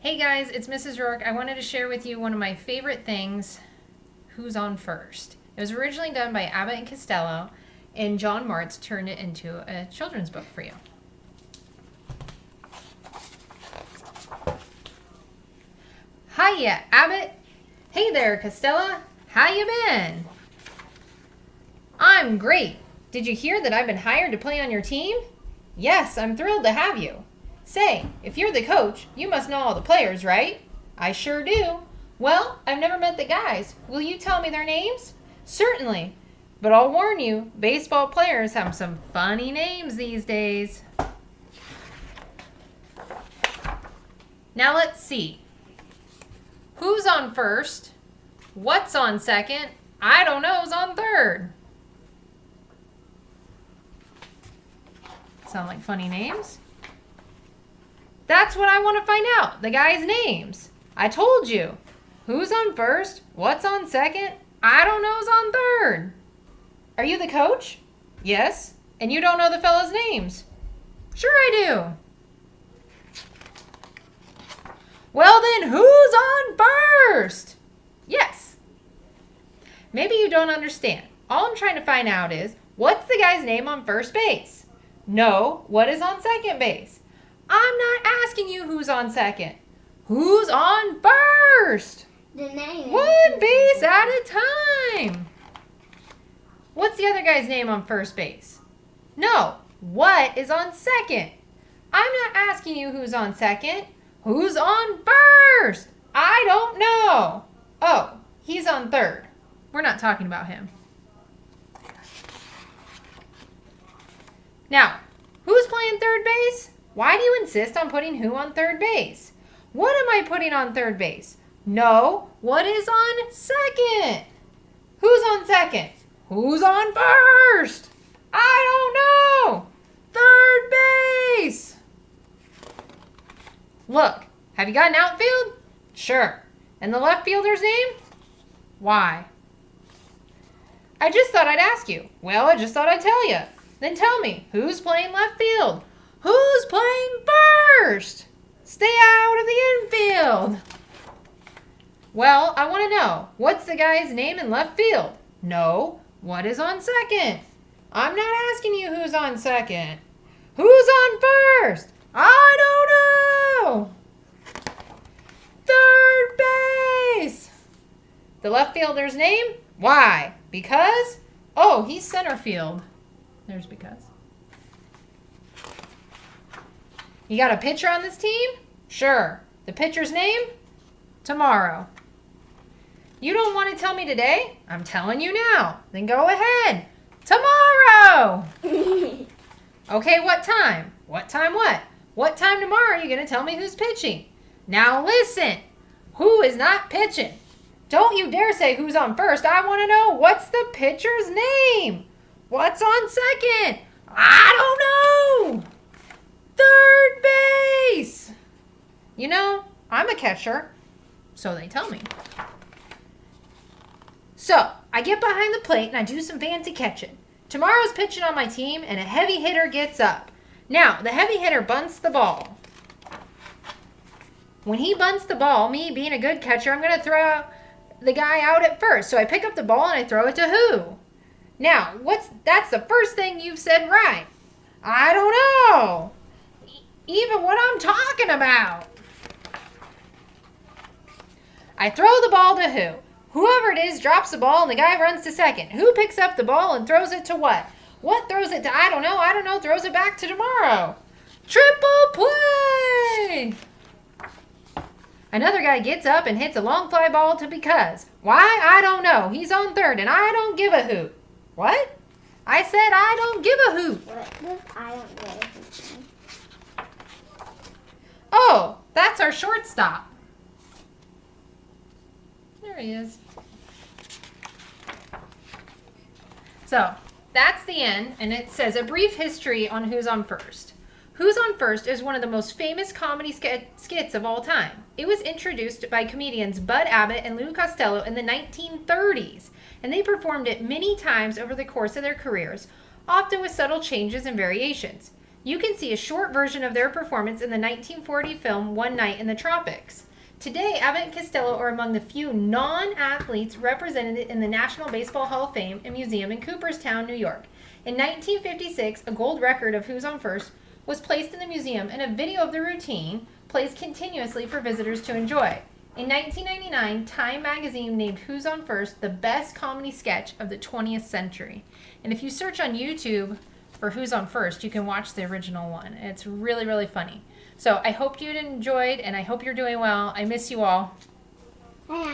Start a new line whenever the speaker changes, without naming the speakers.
Hey guys, it's Mrs. Rourke. I wanted to share with you one of my favorite things, Who's on First. It was originally done by Abbott and Costello, and John Martz turned it into a children's book for you. Hiya, Abbott. Hey there, Costello. How you been? I'm great. Did you hear that I've been hired to play on your team? Yes, I'm thrilled to have you. Say, if you're the coach, you must know all the players, right? I sure do. Well, I've never met the guys. Will you tell me their names? Certainly. But I'll warn you, baseball players have some funny names these days. Now let's see. Who's on first? What's on second? I don't know's on third. Sound like funny names? That's what I want to find out, the guys' names. I told you. Who's on first? What's on second? I don't know's on third. Are you the coach? Yes. And you don't know the fellas' names? Sure I do. Well then, who's on first? Yes. Maybe you don't understand. All I'm trying to find out is, what's the guy's name on first base? No, what is on second base? I'm not asking you who's on second. Who's on first?
The name.
One base at a time. What's the other guy's name on first base? No, what is on second? I'm not asking you who's on second. Who's on first? I don't know. Oh, he's on third. We're not talking about him. Now, who's playing third base? Why do you insist on putting who on third base? What am I putting on third base? No, what is on second? Who's on second? Who's on first? I don't know. Third base. Look, have you got an outfield? Sure. And the left fielder's name? Why? I just thought I'd ask you. Well, I just thought I'd tell you. Then tell me, who's playing left field? Who's playing first? Stay out of the infield. Well, I want to know, what's the guy's name in left field? No, what is on second? I'm not asking you who's on second. Who's on first? I don't know. Third base. The left fielder's name? Why? Because? Oh, he's center field. There's because. You got a pitcher on this team? Sure. The pitcher's name? Tomorrow. You don't want to tell me today? I'm telling you now. Then go ahead. Tomorrow! Okay, what time? What time what? What time tomorrow are you going to tell me who's pitching? Now listen. Who is not pitching? Don't you dare say who's on first. I want to know what's the pitcher's name. What's on second? I don't know. Third base. You know, I'm a catcher, so they tell me. So, I get behind the plate and I do some fancy catching. Tomorrow's pitching on my team and a heavy hitter gets up. Now, the heavy hitter bunts the ball. When he bunts the ball, me being a good catcher, I'm going to throw the guy out at first. So I pick up the ball and I throw it to who? Now, that's the first thing you've said right. I don't know. Even what I'm talking about. I throw the ball to who? Whoever it is drops the ball and the guy runs to second. Who picks up the ball and throws it to what? What throws it to? I don't know, throws it back to tomorrow. Triple play! Another guy gets up and hits a long fly ball to because. Why? I don't know. He's on third and I don't give a hoot. What? I said I don't give a hoot.
What does I don't give a hoot?
Oh, that's our shortstop. There he is. So, that's the end, and it says a brief history on Who's on First. Who's on First is one of the most famous comedy skits of all time. It was introduced by comedians Bud Abbott and Lou Costello in the 1930s, and they performed it many times over the course of their careers, often with subtle changes and variations. You can see a short version of their performance in the 1940 film One Night in the Tropics. Today, Abbott and Costello are among the few non-athletes represented in the National Baseball Hall of Fame and Museum in Cooperstown, New York. In 1956, a gold record of Who's on First was placed in the museum, and a video of the routine plays continuously for visitors to enjoy. In 1999, Time magazine named Who's on First the best comedy sketch of the 20th century. And if you search on YouTube for Who's on First, you can watch the original one. It's really, really funny. So I hope you enjoyed, and I hope you're doing well. I miss you all.
I am.